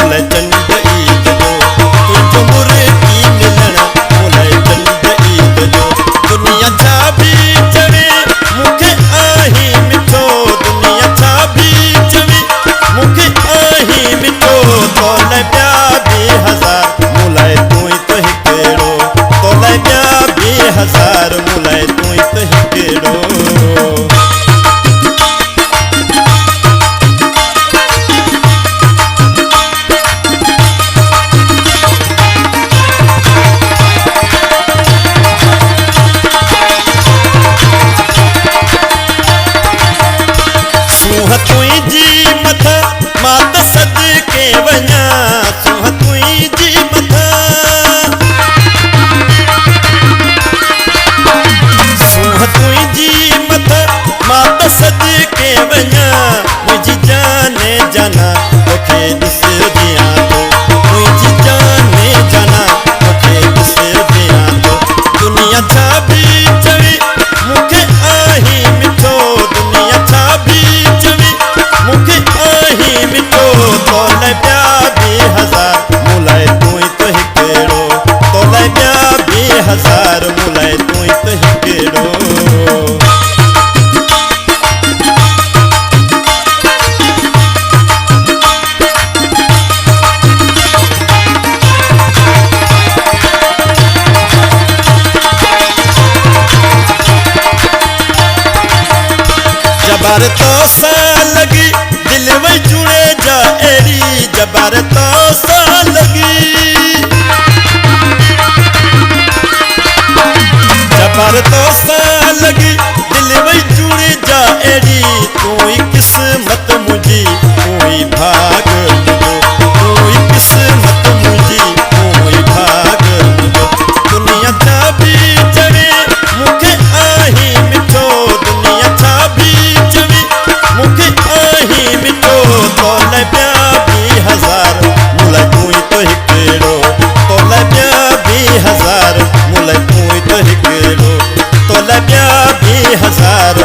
मुलाय चंड ईद जो तुझो मुर्गी मिलण मुलाय चंड ईद जो दुनिया छा भी चवे मुखे आही मिठो दुनिया छा भी चवे मुखे आही मिठो तोलाय ॿिया भी हज़ार मुलाय तू ई तो हिकिड़ो तोलाय ॿिया भी हज़ार मुलाय तू ई तो हिकिड़ो सूंह तुंहिंजी मथां मां त सदके वञा सूंह तुंहिंजी मथां सूंह तुंहिंजी मथां मां त सदके वञा मुंहिंजी जाने जाना तोखे ॾिसंदियां थो मुंहिंजी जाने जाना तोखे ॾिसंदियां थो दुनिया छा बि चवे मूंखे आही मिठो दुनिया छा बि चवे मूंखे आही मिठो तोलाय ॿिया भी हज़ार मुलाय तू ई तो हिकिड़ो तोलाय ॿिया भी हज़ार मुलाय तू ई तो हिकिड़ो जबार तो सा लगी दिल में जुड़े जा एरी जबार तो सा लगी जबार तो सा लगी दिल में जुड़े जा एरी तू ही किस्मत मुझी तू ही भाग मुझो तू ही किस्मत मुझी तू ही भाग मुझो दुनिया छा भी चवे मुखे आही मिठो दुनिया छा भी चवे मुखे आही मिठो तोलाय ॿिया भी हज़ार मुलाय तू ई तो हिकिड़ो तोलाय ॿिया भी हज़ार मुलाय तू ई तो हिकिड़ो तोलाय ॿिया भी हज़ार